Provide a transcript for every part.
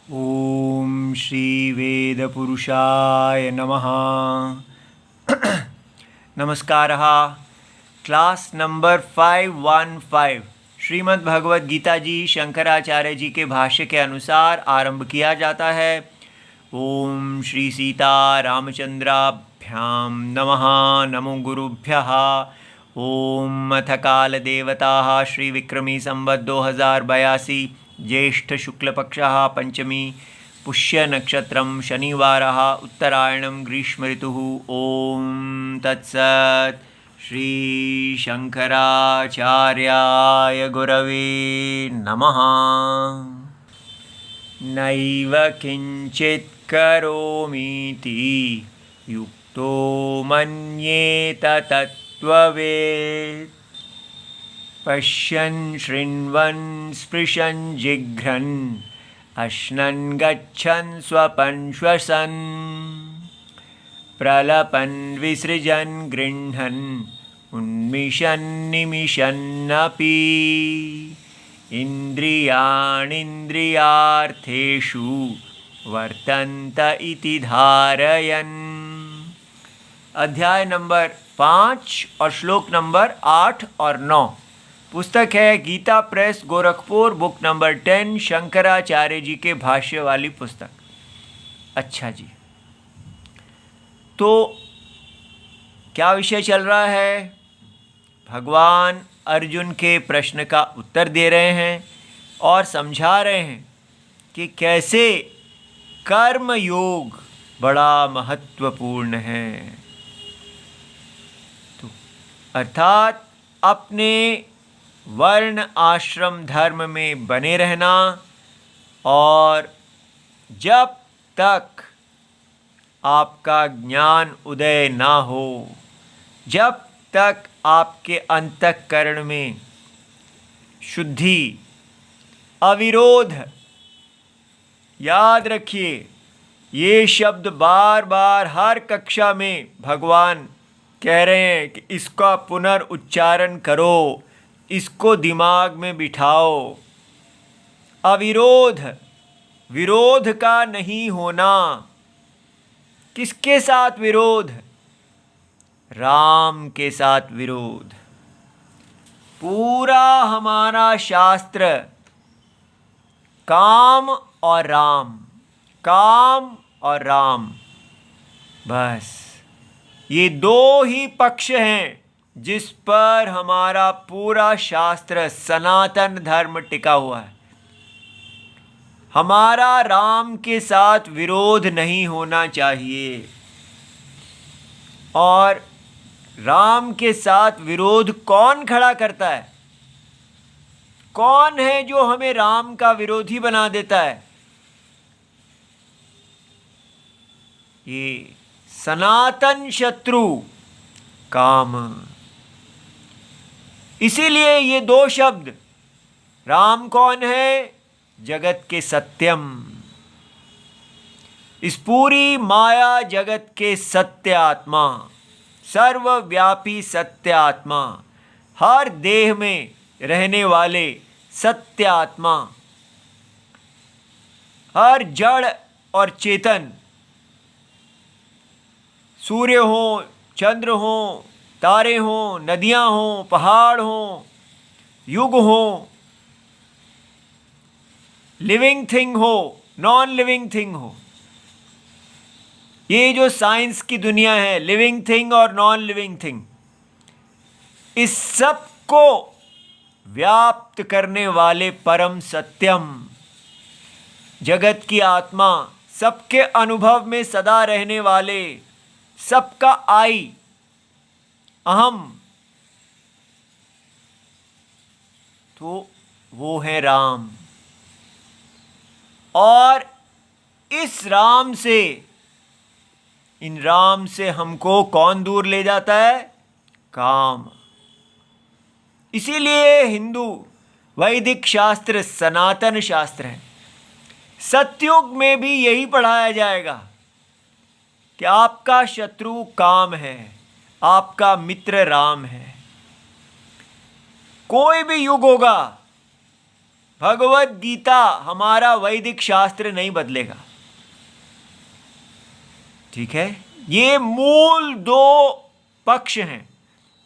ओम श्री वेदपुरुषाय नमः। नमस्कारः। Class number 515 Shrimad Bhagavad Gita जी शंकराचार्य जी के भाष्य के अनुसार आरंभ किया जाता है। ओम श्री सीता रामचंद्राभ्याम नमः। नमो गुरुभ्यः। ओम अथ काल देवता श्री विक्रमी संवत 2082 ज्येष्ठ शुक्लपक्षः पंचमी पुष्य नक्षत्रम शनिवारः उत्तरायणं ग्रीष्म ऋतुः। ओम तत्सत्। श्री शंकराचार्याय गुरवे नमः। नैव किंचित् करोमीति युक्तो मन्येत तत्त्ववेत्। पश्यन् शृण्वन् स्पृशन् जिघ्रन् अश्नन् गच्छन् स्वपन् श्वसन् प्रलपन् विसृजन् गृह्णन् उन्मिषन् निमिषन्नपि इन्द्रियाणीन्द्रियार्थेषु वर्तन्त इति धारयन्। अध्याय नंबर 5 और श्लोक नंबर 8 और 9। पुस्तक है Gita press Gorakhpur, book number 10, Shankaracharya ji के भाष्य वाली पुस्तक। अच्छा जी, तो क्या विषय चल रहा है? भगवान अर्जुन के प्रश्न का उत्तर दे रहे हैं और समझा रहे हैं कि कैसे कर्म योग बड़ा महत्वपूर्ण है। तो अर्थात अपने वर्ण आश्रम धर्म में बने रहना, और जब तक आपका ज्ञान उदय ना हो, जब तक आपके अंतःकरण में शुद्धि, अविरोध, याद रखिए ये शब्द बार बार हर कक्षा में भगवान कह रहे हैं कि इसका पुनर्उच्चारण करो, इसको दिमाग में बिठाओ। अविरोध, विरोध का नहीं होना। किसके साथ विरोध? राम के साथ विरोध। पूरा हमारा शास्त्र काम और राम, काम और राम, बस ये दो ही पक्ष हैं जिस पर हमारा पूरा शास्त्र सनातन धर्म टिका हुआ है। हमारा राम के साथ विरोध नहीं होना चाहिए। और राम के साथ विरोध कौन खड़ा करता है? कौन है जो हमें राम का विरोधी बना देता है? ये सनातन शत्रु काम। इसीलिए ये दो शब्द, राम कौन है? जगत के सत्यम, इस पूरी माया जगत के सत्य आत्मा, सर्वव्यापी सत्य आत्मा, हर देह में रहने वाले सत्य आत्मा, हर जड़ और चेतन, सूर्य हो, चंद्र हो, तारे हो, नदियां हो, पहाड़ हो, युग हो, लिविंग थिंग हो, नॉन लिविंग थिंग हो, ये जो साइंस की दुनिया है, लिविंग थिंग और नॉन लिविंग थिंग, इस सब को व्याप्त करने वाले परम सत्यम, जगत की आत्मा, सबके अनुभव में सदा रहने वाले, सबका आई, अहम, तो वो है राम। और इस राम से, इन राम से हमको कौन दूर ले जाता है? काम। इसीलिए हिंदू वैदिक शास्त्र सनातन शास्त्र है। सतयुग में भी यही पढ़ाया जाएगा कि आपका शत्रु काम है, आपका मित्र राम है। कोई भी युग होगा, भगवत गीता हमारा वैदिक शास्त्र नहीं बदलेगा। ठीक है, ये मूल दो पक्ष हैं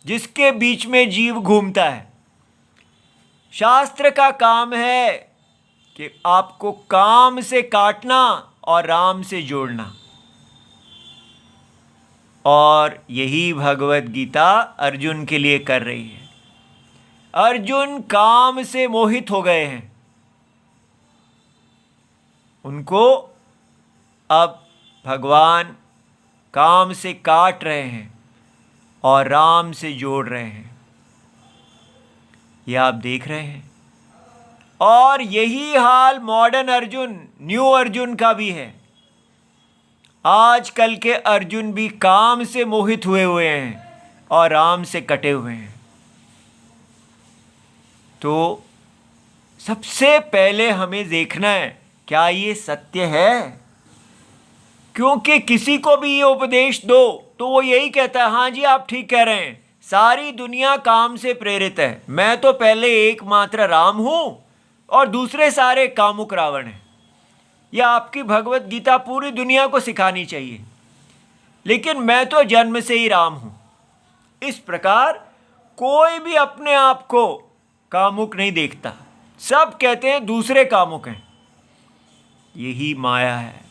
जिसके बीच में जीव घूमता है। शास्त्र का काम है कि आपको काम से काटना और राम से जोड़ना, और यही भगवत गीता अर्जुन के लिए कर रही है। अर्जुन काम से मोहित हो गए हैं, उनको अब भगवान काम से काट रहे हैं और राम से जोड़ रहे हैं, यह आप देख रहे हैं। और यही हाल मॉडर्न अर्जुन, न्यू अर्जुन का भी है। आजकल के अर्जुन भी काम से मोहित हुए हैं और राम से कटे हुए हैं। तो सबसे पहले हमें देखना है क्या ये सत्य है, क्योंकि किसी को भी ये उपदेश दो तो वो यही कहता है, हाँ जी आप ठीक कह रहे हैं, सारी दुनिया काम से प्रेरित है, मैं तो पहले एकमात्र राम हूं और दूसरे सारे कामुक रावण हैं। यह आपकी भगवत गीता पूरी दुनिया को सिखानी चाहिए, लेकिन मैं तो जन्म से ही राम हूं। इस प्रकार कोई भी अपने आप को कामुक नहीं देखता, सब कहते हैं दूसरे कामुक हैं। यही माया है,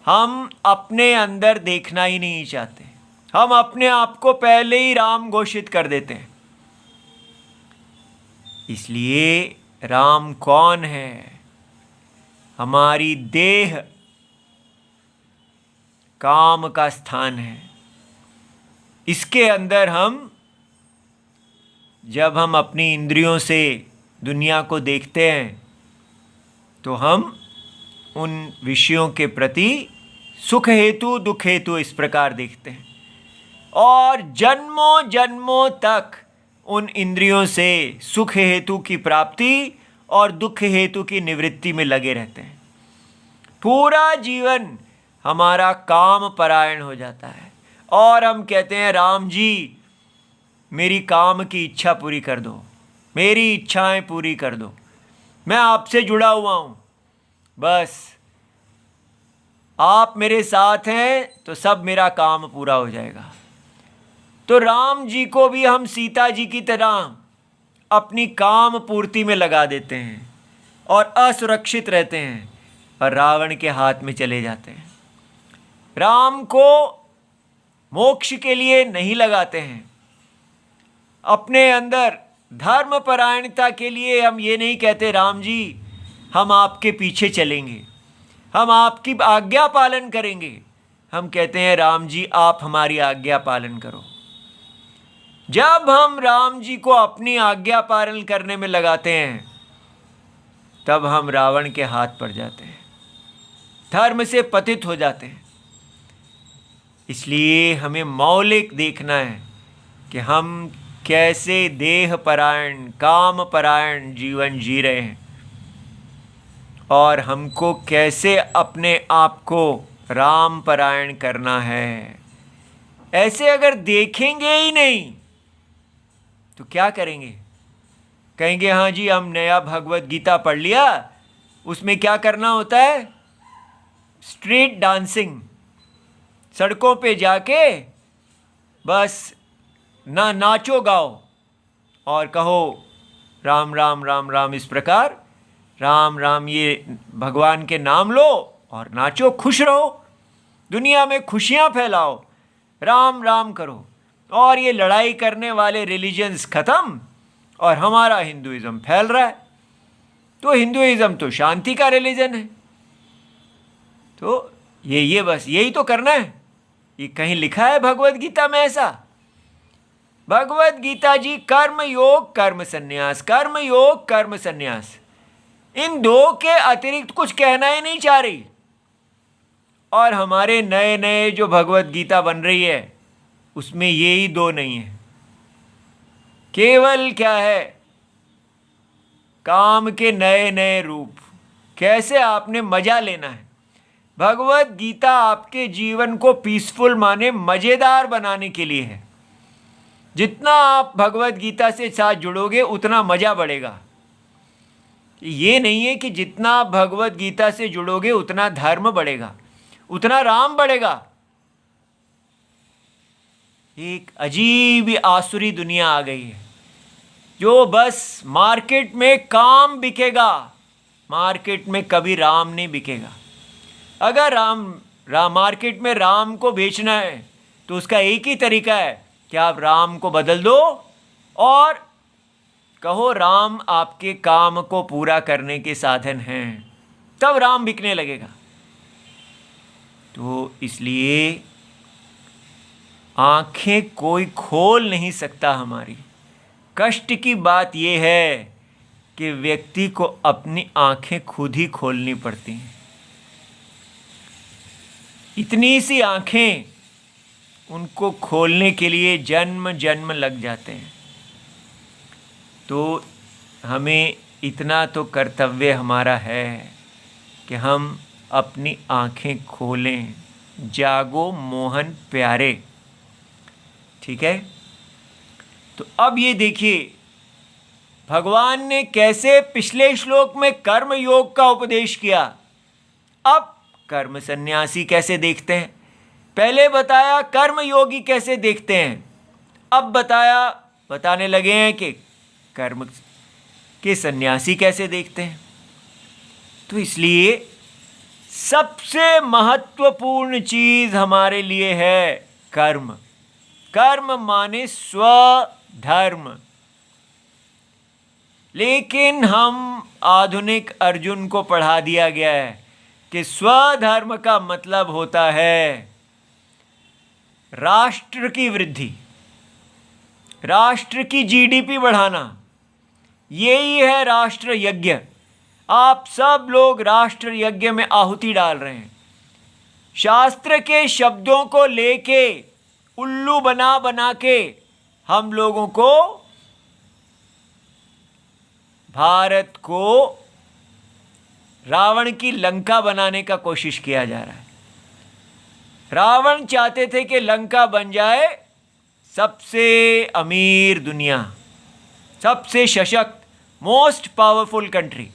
हम अपने अंदर देखना ही नहीं चाहते, हम अपने आप को पहले ही राम घोषित कर देते हैं। इसलिए राम कौन है? हमारी देह काम का स्थान है। इसके अंदर जब हम अपनी इंद्रियों से दुनिया को देखते हैं तो हम उन विषयों के प्रति सुख हेतु दुख हेतु इस प्रकार देखते हैं, और जन्मों जन्मों तक उन इंद्रियों से सुख हेतु की प्राप्ति और दुख हेतु की निवृत्ति में लगे रहते हैं। पूरा जीवन हमारा काम परायण हो जाता है और हम कहते हैं, राम जी मेरी काम की इच्छा पूरी कर दो, मेरी इच्छाएं पूरी कर दो, मैं आपसे जुड़ा हुआ हूँ, बस आप मेरे साथ हैं तो सब मेरा काम पूरा हो जाएगा। तो राम जी को भी हम सीता जी की तरह अपनी काम पूर्ति में लगा देते हैं और असुरक्षित रहते हैं और रावण के हाथ में चले जाते हैं। राम को मोक्ष के लिए नहीं लगाते हैं, अपने अंदर धर्मपरायणता के लिए हम ये नहीं कहते, राम जी हम आपके पीछे चलेंगे, हम आपकी आज्ञा पालन करेंगे। हम कहते हैं, राम जी आप हमारी आज्ञा पालन करो। जब हम राम जी को अपनी आज्ञा पालन करने में लगाते हैं तब हम रावण के हाथ पड़ जाते हैं, धर्म से पतित हो जाते हैं। इसलिए हमें मौलिक देखना है कि हम कैसे देह परायण काम परायण जीवन जी रहे हैं और हमको कैसे अपने आप को राम परायण करना है। ऐसे अगर देखेंगे ही नहीं तो क्या करेंगे? कहेंगे हाँ जी हम नया भगवत गीता पढ़ लिया, उसमें क्या करना होता है? स्ट्रीट डांसिंग, सड़कों पे जाके बस ना नाचो गाओ और कहो राम राम राम राम, इस प्रकार राम राम ये भगवान के नाम लो और नाचो, खुश रहो, दुनिया में खुशियाँ फैलाओ, राम राम करो, और ये लड़ाई करने वाले रिलीजन्स ख़त्म और हमारा हिंदुइज़्म फैल रहा है। तो हिंदुइज़्म तो शांति का रिलीजन है। तो ये बस यही तो करना है। ये कहीं लिखा है भगवत गीता में ऐसा? भगवत गीता जी कर्म योग कर्म संन्यास, कर्म योग कर्म संन्यास, इन दो के अतिरिक्त कुछ कहना ही नहीं चाह रही। और हमारे नए नए जो भगवत गीता बन रही है उसमें ये ही दो नहीं है। केवल क्या है? काम के नए नए रूप, कैसे आपने मजा लेना है। भगवत गीता आपके जीवन को पीसफुल माने मज़ेदार बनाने के लिए है। जितना आप भगवत गीता से साथ जुड़ोगे उतना मज़ा बढ़ेगा। ये नहीं है कि जितना भगवत गीता से जुड़ोगे उतना धर्म बढ़ेगा, उतना राम बढ़ेगा। एक अजीब आसुरी दुनिया आ गई है जो बस मार्केट में काम बिकेगा, मार्केट में कभी राम नहीं बिकेगा। अगर राम मार्केट में राम को बेचना है तो उसका एक ही तरीका है कि आप राम को बदल दो और कहो राम आपके काम को पूरा करने के साधन हैं, तब राम बिकने लगेगा। तो इसलिए आंखें कोई खोल नहीं सकता हमारी। कष्ट की बात यह है कि व्यक्ति को अपनी आंखें खुद ही खोलनी पड़ती हैं। इतनी सी आंखें, उनको खोलने के लिए जन्म जन्म लग जाते हैं। तो हमें इतना तो कर्तव्य हमारा है कि हम अपनी आंखें खोलें। जागो मोहन प्यारे, ठीक है। तो अब ये देखिए भगवान ने कैसे पिछले श्लोक में कर्म योग का उपदेश किया, अब कर्म सन्यासी कैसे देखते हैं। पहले बताया कर्म योगी कैसे देखते हैं, अब बताने लगे हैं कि कर्म के सन्यासी कैसे देखते हैं। तो इसलिए सबसे महत्वपूर्ण चीज हमारे लिए है कर्म। कर्म माने स्वधर्म। लेकिन हम आधुनिक अर्जुन को पढ़ा दिया गया है कि स्वधर्म का मतलब होता है राष्ट्र की वृद्धि, राष्ट्र की जीडीपी बढ़ाना। यही है राष्ट्र यज्ञ। आप सब लोग राष्ट्र यज्ञ में आहुति डाल रहे हैं। शास्त्र के शब्दों को लेके उल्लू बना बना के हम लोगों को, भारत को रावण की लंका बनाने का कोशिश किया जा रहा है। रावण चाहते थे कि लंका बन जाए सबसे अमीर दुनिया, सबसे सशक्त, मोस्ट पावरफुल कंट्री।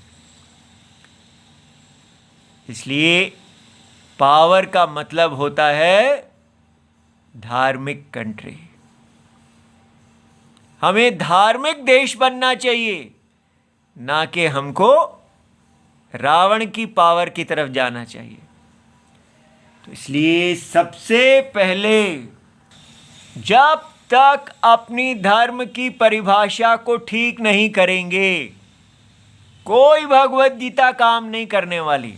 इसलिए पावर का मतलब होता है धार्मिक कंट्री। हमें धार्मिक देश बनना चाहिए, ना कि हमको रावण की पावर की तरफ जाना चाहिए। तो इसलिए सबसे पहले जब तक अपनी धर्म की परिभाषा को ठीक नहीं करेंगे, कोई भगवत गीता काम नहीं करने वाली।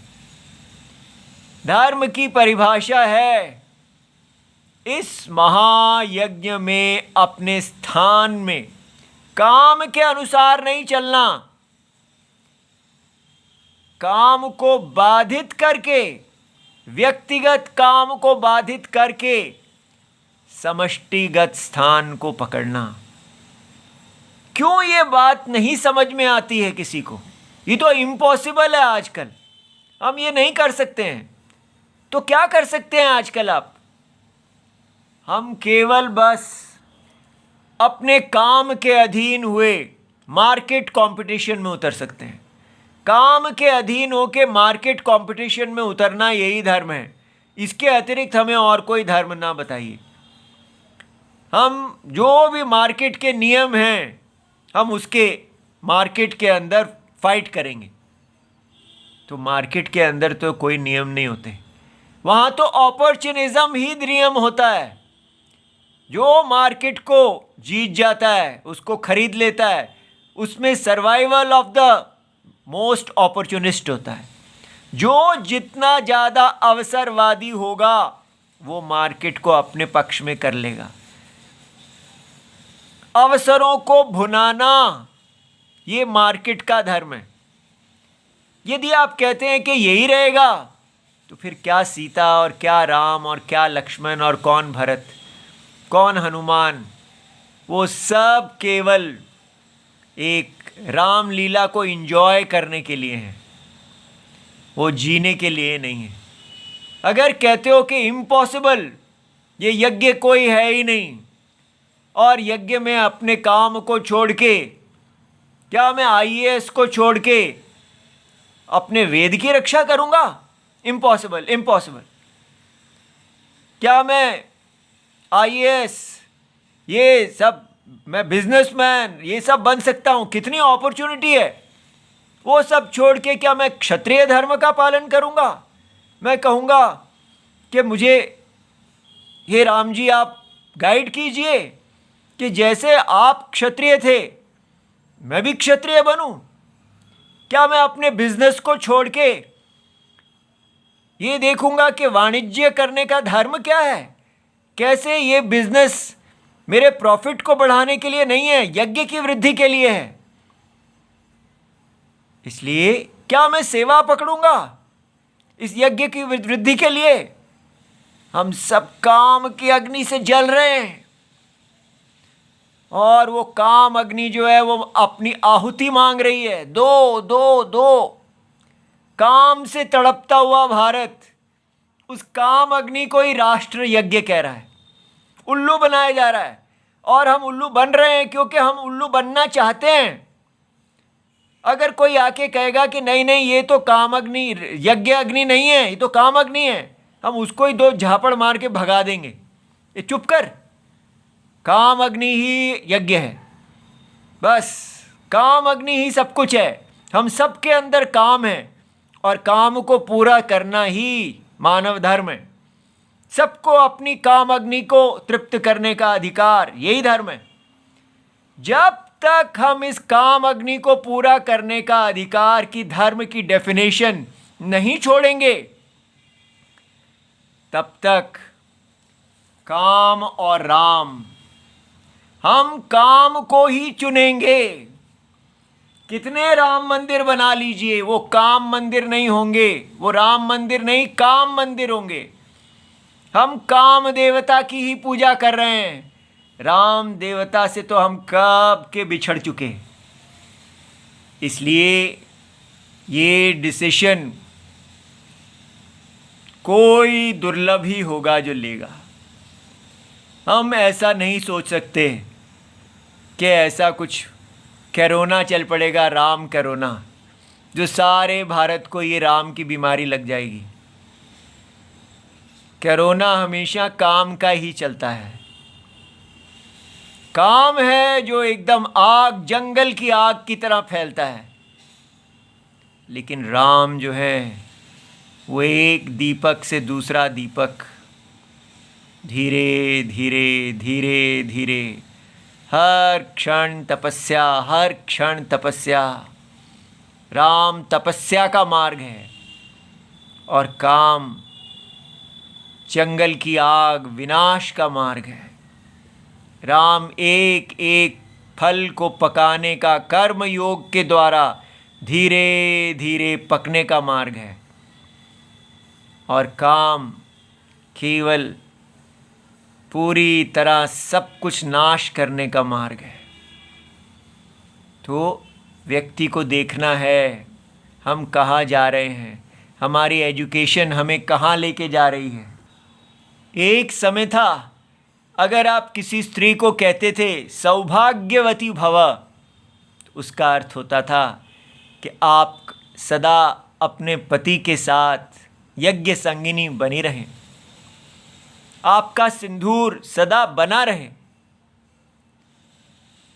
धर्म की परिभाषा है इस महायज्ञ में अपने स्थान में काम के अनुसार नहीं चलना, काम को बाधित करके, व्यक्तिगत काम को बाधित करके समष्टिगत स्थान को पकड़ना। क्यों ये बात नहीं समझ में आती है किसी को? ये तो इम्पॉसिबल है आजकल, हम ये नहीं कर सकते हैं। तो क्या कर सकते हैं आजकल आप? हम केवल बस अपने काम के अधीन हुए मार्केट कंपटीशन में उतर सकते हैं। काम के अधीन होके मार्केट कंपटीशन में उतरना, यही धर्म है। इसके अतिरिक्त हमें और कोई धर्म ना बताइए। हम जो भी मार्केट के नियम हैं, हम उसके मार्केट के अंदर फाइट करेंगे। तो मार्केट के अंदर तो कोई नियम नहीं होते, वहाँ तो अपॉर्चुनिज्म ही नियम होता है। जो मार्केट को जीत जाता है, उसको खरीद लेता है, उसमें survival of the most opportunist होता है। जो जितना ज़्यादा अवसरवादी होगा वो मार्केट को अपने पक्ष में कर लेगा। अवसरों को भुनाना ये मार्केट का धर्म है। यदि आप कहते हैं कि यही रहेगा तो फिर क्या सीता और क्या राम और क्या लक्ष्मण और कौन भरत, कौन हनुमान, वो सब केवल एक रामलीला को एंजॉय करने के लिए हैं, वो जीने के लिए नहीं है। अगर कहते हो कि इम्पॉसिबल, ये यज्ञ कोई है ही नहीं, और यज्ञ में अपने काम को छोड़ के, क्या मैं आईएएस को छोड़ के अपने वेद की रक्षा करूंगा? Impossible, impossible. क्या मैं आईएएस, ये सब, मैं बिजनेसमैन, ये सब बन सकता हूं? कितनी अपॉर्चुनिटी है। वो सब छोड़ के क्या मैं क्षत्रिय धर्म का पालन करूंगा? मैं कहूंगा कि मुझे, हे राम जी, आप गाइड कीजिए कि जैसे आप क्षत्रिय थे मैं भी क्षत्रिय बनूं। क्या मैं अपने बिजनेस को छोड़ के ये देखूंगा कि वाणिज्य करने का धर्म क्या है? कैसे ये बिजनेस मेरे प्रॉफिट को बढ़ाने के लिए नहीं है, यज्ञ की वृद्धि के लिए है। इसलिए क्या मैं सेवा पकड़ूंगा इस यज्ञ की वृद्धि के लिए? हम सब काम की अग्नि से जल रहे हैं और वो काम अग्नि जो है वो अपनी आहुति मांग रही है। दो दो दो, काम से तड़पता हुआ भारत उस काम अग्नि को ही राष्ट्र यज्ञ कह रहा है। उल्लू बनाया जा रहा है और हम उल्लू बन रहे हैं क्योंकि हम उल्लू बनना चाहते हैं। अगर कोई आके कहेगा कि नहीं नहीं ये तो काम अग्नि, यज्ञ अग्नि नहीं है, ये तो काम अग्नि है, हम उसको ही दो झापड़ मार के भगा देंगे। ये चुप कर, काम अग्नि ही यज्ञ है, बस काम अग्नि ही सब कुछ है। हम सबके अंदर काम है और काम को पूरा करना ही मानव धर्म है। सबको अपनी काम अग्नि को तृप्त करने का अधिकार, यही धर्म है। जब तक हम इस काम अग्नि को पूरा करने का अधिकार की धर्म की डेफिनेशन नहीं छोड़ेंगे, तब तक काम और राम, हम काम को ही चुनेंगे। कितने राम मंदिर बना लीजिए, वो काम मंदिर नहीं होंगे, वो राम मंदिर नहीं, काम मंदिर होंगे। हम काम देवता की ही पूजा कर रहे हैं, राम देवता से तो हम कब के बिछड़ चुके। इसलिए ये डिसीजन कोई दुर्लभ ही होगा जो लेगा। हम ऐसा नहीं सोच सकते कि ऐसा कुछ कोरोना चल पड़ेगा, राम कोरोना, जो सारे भारत को ये राम की बीमारी लग जाएगी। कोरोना हमेशा काम का ही चलता है। काम है जो एकदम आग, जंगल की आग की तरह फैलता है, लेकिन राम जो है वो एक दीपक से दूसरा दीपक धीरे धीरे धीरे धीरे, हर क्षण तपस्या, हर क्षण तपस्या। राम तपस्या का मार्ग है और काम जंगल की आग, विनाश का मार्ग है। राम एक एक फल को पकाने का कर्म योग के द्वारा धीरे धीरे पकने का मार्ग है और काम केवल पूरी तरह सब कुछ नाश करने का मार्ग है। तो व्यक्ति को देखना है हम कहाँ जा रहे हैं, हमारी एजुकेशन हमें कहाँ लेके जा रही है। एक समय था, अगर आप किसी स्त्री को कहते थे सौभाग्यवती भव, तो उसका अर्थ होता था कि आप सदा अपने पति के साथ यज्ञ संगिनी बनी रहें, आपका सिंदूर सदा बना रहे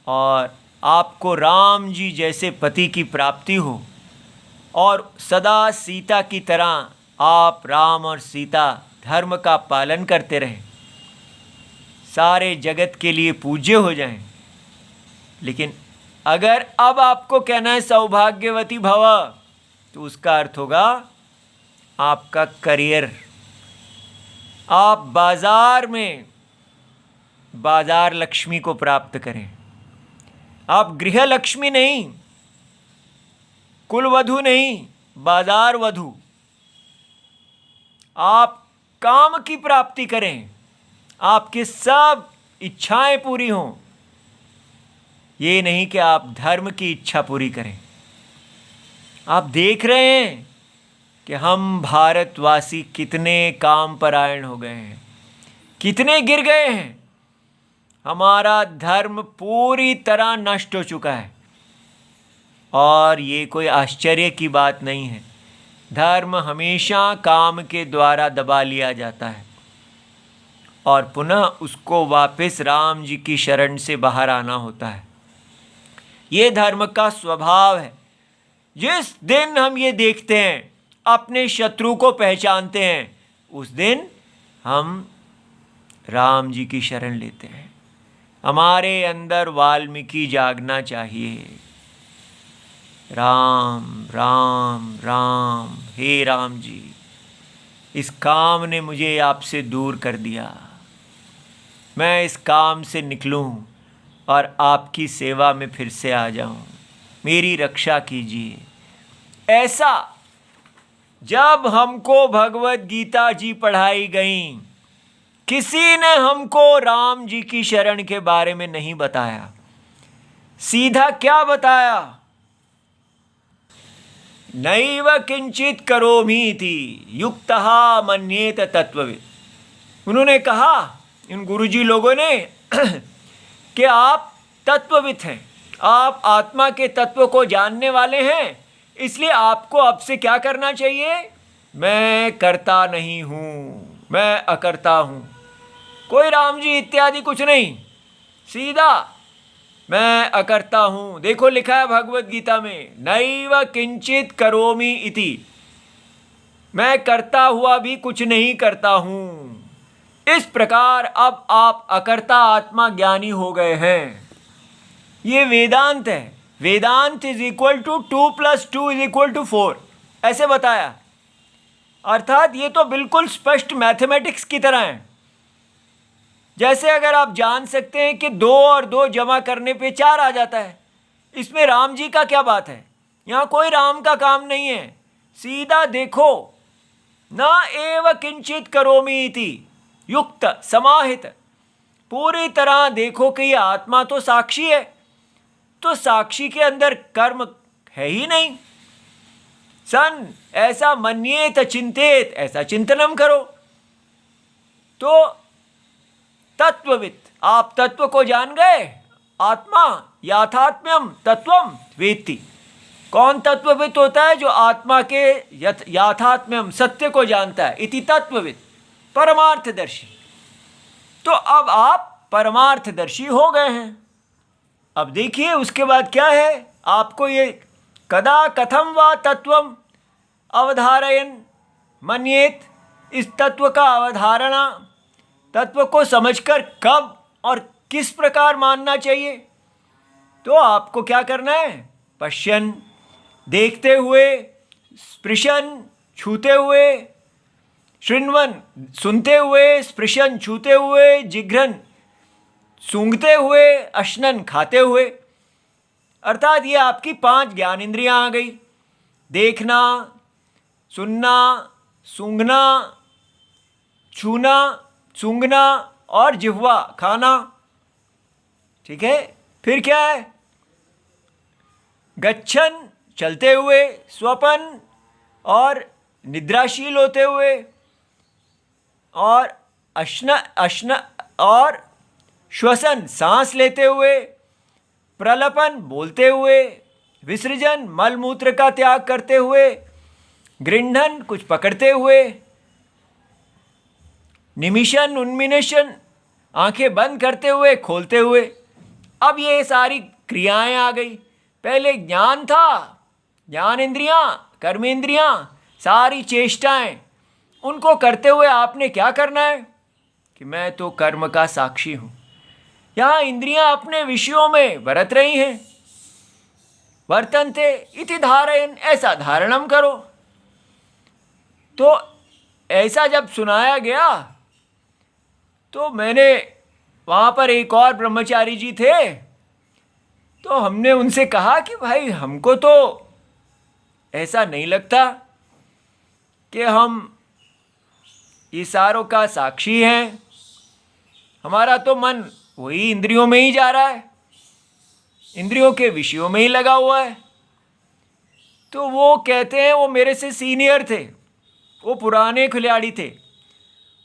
और आपको राम जी जैसे पति की प्राप्ति हो और सदा सीता की तरह आप राम और सीता धर्म का पालन करते रहें, सारे जगत के लिए पूज्य हो जाएं। लेकिन अगर अब आपको कहना है सौभाग्यवती भव, तो उसका अर्थ होगा आपका करियर, आप बाजार में बाजार लक्ष्मी को प्राप्त करें। आप गृह लक्ष्मी नहीं, कुलवधु नहीं, बाजार वधु। आप काम की प्राप्ति करें, आपकी सब इच्छाएं पूरी हों, ये नहीं कि आप धर्म की इच्छा पूरी करें। आप देख रहे हैं कि हम भारतवासी कितने काम परायण हो गए हैं, कितने गिर गए हैं। हमारा धर्म पूरी तरह नष्ट हो चुका है। और ये कोई आश्चर्य की बात नहीं है। धर्म हमेशा काम के द्वारा दबा लिया जाता है और पुनः उसको वापस राम जी की शरण से बाहर आना होता है। ये धर्म का स्वभाव है। जिस दिन हम ये देखते हैं, अपने शत्रु को पहचानते हैं, उस दिन हम राम जी की शरण लेते हैं। हमारे अंदर वाल्मीकि जागना चाहिए। राम राम राम, हे राम जी, इस काम ने मुझे आपसे दूर कर दिया। मैं इस काम से निकलूं और आपकी सेवा में फिर से आ जाऊं। मेरी रक्षा कीजिए। ऐसा जब हमको भगवत गीता जी पढ़ाई गई, किसी ने हमको राम जी की शरण के बारे में नहीं बताया। सीधा क्या बताया? नैव किंचित करोमीति युक्तः मन्येत तत्त्ववित्। उन्होंने कहा, इन गुरुजी लोगों ने, कि आप तत्ववित् हैं, आप आत्मा के तत्व को जानने वाले हैं, इसलिए आपको अब से क्या करना चाहिए? मैं करता नहीं हूँ, मैं अकर्ता हूँ। कोई राम जी इत्यादि कुछ नहीं, सीधा मैं अकर्ता हूँ। देखो लिखा है भगवत गीता में, नैव किंचित करोमि इति, मैं करता हुआ भी कुछ नहीं करता हूँ। इस प्रकार अब आप अकर्ता आत्मा ज्ञानी हो गए हैं। ये वेदांत है। वेदांत इज इक्वल टू 2 + 2 = 4, ऐसे बताया। अर्थात ये तो बिल्कुल स्पष्ट मैथमेटिक्स की तरह है। जैसे अगर आप जान सकते हैं कि 2 और 2 जमा करने पे 4 आ जाता है, इसमें राम जी का क्या बात है? यहाँ कोई राम का काम नहीं है। सीधा देखो, न एव किंचित करोमि इति युक्त समाहित, पूरी तरह देखो कि ये आत्मा तो साक्षी है, तो साक्षी के अंदर कर्म है ही नहीं। सन ऐसा मन्येत चिंतेत, ऐसा चिंतनम करो। तो तत्ववित्, आप तत्व को जान गए। आत्मा याथात्म्यम तत्वम वेत्ति। कौन तत्ववित् होता है? जो आत्मा के याथात्म्यम, सत्य को जानता है। इति तत्ववित्, परमार्थदर्शी। तो अब आप परमार्थदर्शी हो गए हैं। अब देखिए उसके बाद क्या है। आपको ये कदा कथम वा तत्वम अवधारयन मन्येत, इस तत्व का अवधारणा, तत्व को समझकर कब और किस प्रकार मानना चाहिए। तो आपको क्या करना है? पश्यन, देखते हुए, स्पृशन, छूते हुए, शृण्वन, सुनते हुए, स्पृशन, छूते हुए, जिघ्रन, सूंघते हुए, अश्नन, खाते हुए। अर्थात ये आपकी 5 ज्ञान इंद्रियां आ गई। देखना, सुनना, सूंघना, छूना, सूंघना और जिह्वा, खाना। ठीक है। फिर क्या है? गच्छन, चलते हुए, स्वपन और निद्राशील होते हुए, और अश्न और श्वसन, सांस लेते हुए, प्रलपन, बोलते हुए, विसर्जन, मलमूत्र का त्याग करते हुए, गृह्णन, कुछ पकड़ते हुए, निमिषन, उन्मिषन, आंखें बंद करते हुए, खोलते हुए। अब ये सारी क्रियाएं आ गई। पहले ज्ञान था, ज्ञान इंद्रियां, कर्म इंद्रियां, सारी चेष्टाएं, उनको करते हुए आपने क्या करना है कि मैं तो कर्म का साक्षी हूं। यहाँ इंद्रियां अपने विषयों में बरत रही हैं। वर्तन्ते इति धारयन्, ऐसा धारणम करो। तो ऐसा जब सुनाया गया तो मैंने, वहाँ पर एक और ब्रह्मचारी जी थे, तो हमने उनसे कहा कि भाई हमको तो ऐसा नहीं लगता कि हम इशारों का साक्षी हैं। हमारा तो मन वही इंद्रियों में ही जा रहा है, इंद्रियों के विषयों में ही लगा हुआ है। तो वो कहते हैं, वो मेरे से सीनियर थे, वो पुराने खिलाड़ी थे।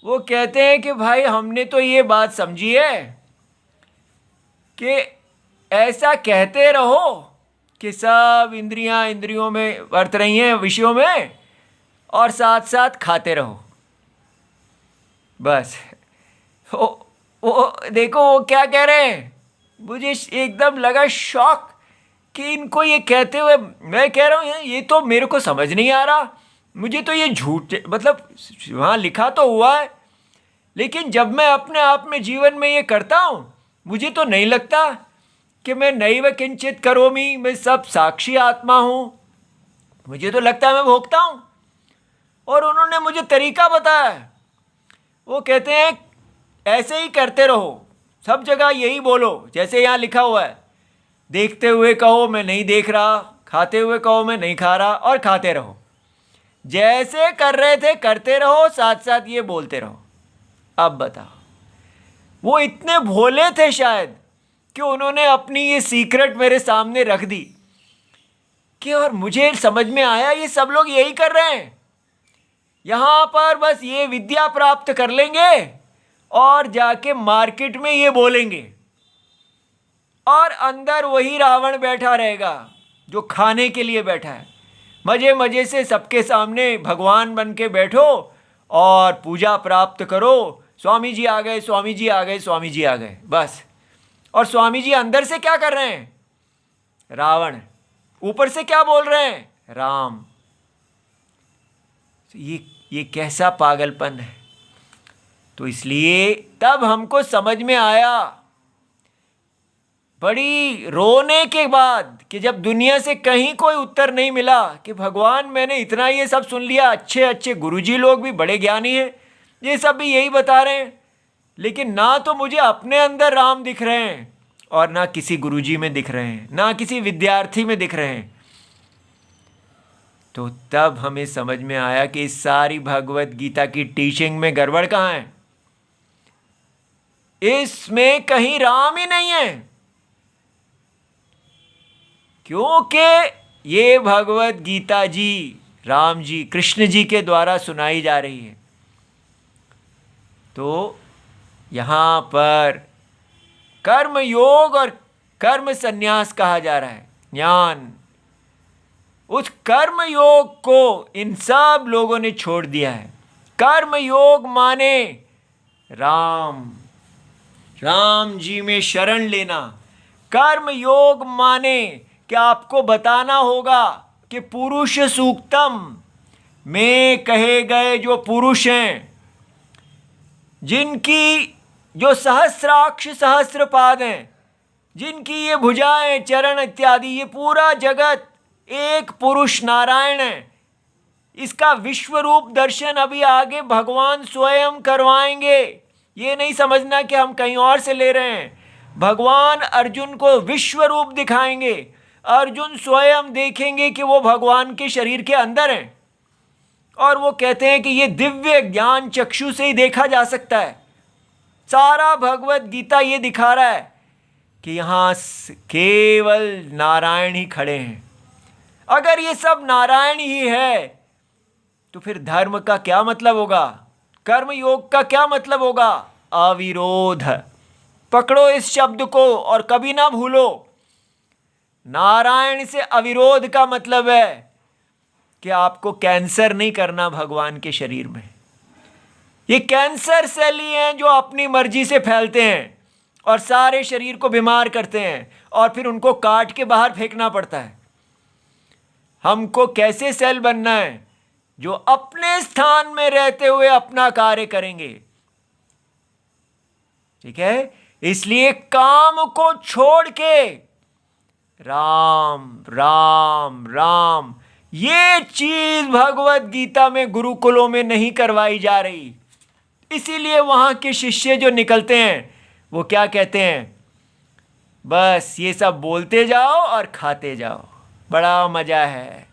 वो कहते हैं कि भाई हमने तो ये बात समझी है कि ऐसा कहते रहो कि सब इंद्रियों में वर्त रही हैं, विषयों में, और साथ साथ खाते रहो बस। वो देखो वो क्या कह रहे हैं, मुझे एकदम लगा शॉक कि इनको ये कहते हुए मैं कह रहा हूँ ये तो मेरे को समझ नहीं आ रहा, मुझे तो ये झूठ, मतलब वहाँ लिखा तो हुआ है, लेकिन जब मैं अपने आप में जीवन में ये करता हूँ मुझे तो नहीं लगता कि मैं नैव किंचित करोमि, मैं सब साक्षी आत्मा हूँ, मुझे तो लगता है मैं भोगता हूँ। और उन्होंने मुझे तरीका बताया, वो कहते हैं ऐसे ही करते रहो, सब जगह यही बोलो जैसे यहाँ लिखा हुआ है, देखते हुए कहो मैं नहीं देख रहा, खाते हुए कहो मैं नहीं खा रहा, और खाते रहो, जैसे कर रहे थे करते रहो, साथ साथ ये बोलते रहो। अब बताओ, वो इतने भोले थे शायद कि उन्होंने अपनी ये सीक्रेट मेरे सामने रख दी कि, और मुझे समझ में आया ये सब लोग यही कर रहे हैं, यहाँ पर बस ये विद्या प्राप्त कर लेंगे और जाके मार्केट में ये बोलेंगे, और अंदर वही रावण बैठा रहेगा जो खाने के लिए बैठा है, मजे मजे से सबके सामने भगवान बन के बैठो और पूजा प्राप्त करो, स्वामी जी आ गए, स्वामी जी आ गए, स्वामी जी आ गए, बस। और स्वामी जी अंदर से क्या कर रहे हैं, रावण, ऊपर से क्या बोल रहे हैं, राम। ये कैसा पागलपन है। तो इसलिए तब हमको समझ में आया, बड़ी रोने के बाद, कि जब दुनिया से कहीं कोई उत्तर नहीं मिला, कि भगवान मैंने इतना ये सब सुन लिया, अच्छे अच्छे गुरुजी लोग भी बड़े ज्ञानी हैं, ये सब भी यही बता रहे हैं, लेकिन ना तो मुझे अपने अंदर राम दिख रहे हैं और ना किसी गुरुजी में दिख रहे हैं, ना किसी विद्यार्थी में दिख रहे हैं। तो तब हमें समझ में आया कि इस सारी भगवत गीता की टीचिंग में गड़बड़ कहाँ है, इसमें कहीं राम ही नहीं है, क्योंकि ये भगवत गीता जी राम जी, कृष्ण जी के द्वारा सुनाई जा रही है। तो यहाँ पर कर्म योग और कर्म संन्यास कहा जा रहा है, ज्ञान, उस कर्म योग को इन सब लोगों ने छोड़ दिया है। कर्म योग माने राम जी में शरण लेना, कर्म योग माने कि आपको बताना होगा कि पुरुष सूक्तम में कहे गए जो पुरुष हैं, जिनकी जो सहस्राक्ष सहस्रपाद हैं, जिनकी ये भुजाएं, चरण इत्यादि, ये पूरा जगत एक पुरुष नारायण है, इसका विश्व रूप दर्शन अभी आगे भगवान स्वयं करवाएंगे। ये नहीं समझना कि हम कहीं और से ले रहे हैं, भगवान अर्जुन को विश्व रूप दिखाएंगे, अर्जुन स्वयं देखेंगे कि वो भगवान के शरीर के अंदर हैं, और वो कहते हैं कि ये दिव्य ज्ञान चक्षु से ही देखा जा सकता है। सारा भगवत गीता ये दिखा रहा है कि यहाँ केवल नारायण ही खड़े हैं। अगर ये सब नारायण ही है तो फिर धर्म का क्या मतलब होगा, कर्म योग का क्या मतलब होगा, अविरोध। पकड़ो इस शब्द को और कभी ना भूलो, नारायण से अविरोध का मतलब है कि आपको कैंसर नहीं करना भगवान के शरीर में। ये कैंसर सेल ही हैं जो अपनी मर्जी से फैलते हैं और सारे शरीर को बीमार करते हैं, और फिर उनको काट के बाहर फेंकना पड़ता है। हमको कैसे सेल बनना है, जो अपने स्थान में रहते हुए अपना कार्य करेंगे, ठीक है। इसलिए काम को छोड़ के राम राम राम, ये चीज भगवत गीता में गुरुकुलों में नहीं करवाई जा रही। इसीलिए वहां के शिष्य जो निकलते हैं वो क्या कहते हैं, बस ये सब बोलते जाओ और खाते जाओ, बड़ा मजा है,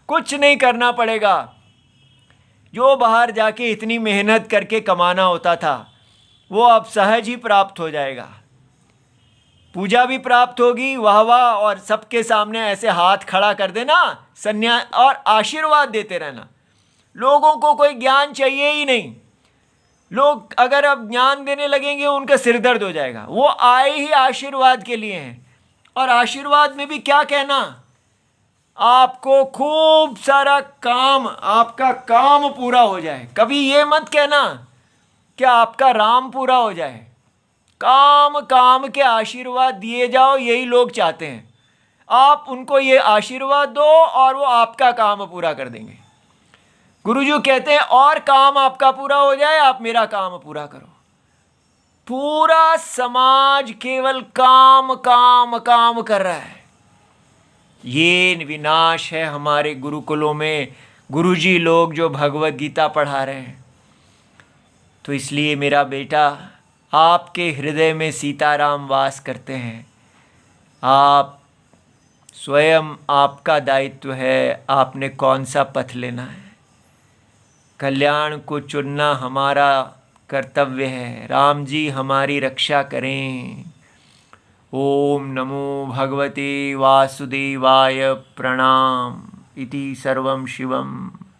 कुछ नहीं करना पड़ेगा। जो बाहर जाके इतनी मेहनत करके कमाना होता था वो अब सहज ही प्राप्त हो जाएगा। पूजा भी प्राप्त होगी, वाह वाह, और सबके सामने ऐसे हाथ खड़ा कर देना, संन्यास और आशीर्वाद देते रहना। लोगों को कोई ज्ञान चाहिए ही नहीं। लोग अगर अब ज्ञान देने लगेंगे उनका सिर दर्द हो जाएगा। वो आए ही आशीर्वाद के लिए हैं, और आशीर्वाद में भी क्या कहना आपको खूब सारा काम, आपका काम पूरा हो जाए। कभी ये मत कहना कि आपका राम पूरा हो जाए। काम काम के आशीर्वाद दिए जाओ, यही लोग चाहते हैं। आप उनको ये आशीर्वाद दो और वो आपका काम पूरा कर देंगे। गुरुजी कहते हैं और काम आपका पूरा हो जाए, आप मेरा काम पूरा करो। पूरा समाज केवल काम काम काम कर रहा है। ये विनाश है हमारे गुरुकुलों में, गुरुजी लोग जो भगवत गीता पढ़ा रहे हैं। तो इसलिए मेरा बेटा, आपके हृदय में सीताराम वास करते हैं। आप स्वयं, आपका दायित्व है, आपने कौन सा पथ लेना है। कल्याण को चुनना हमारा कर्तव्य है। राम जी हमारी रक्षा करें। ओम नमो भगवते वासुदेवाय। प्रणाम इति सर्वं शिवम्।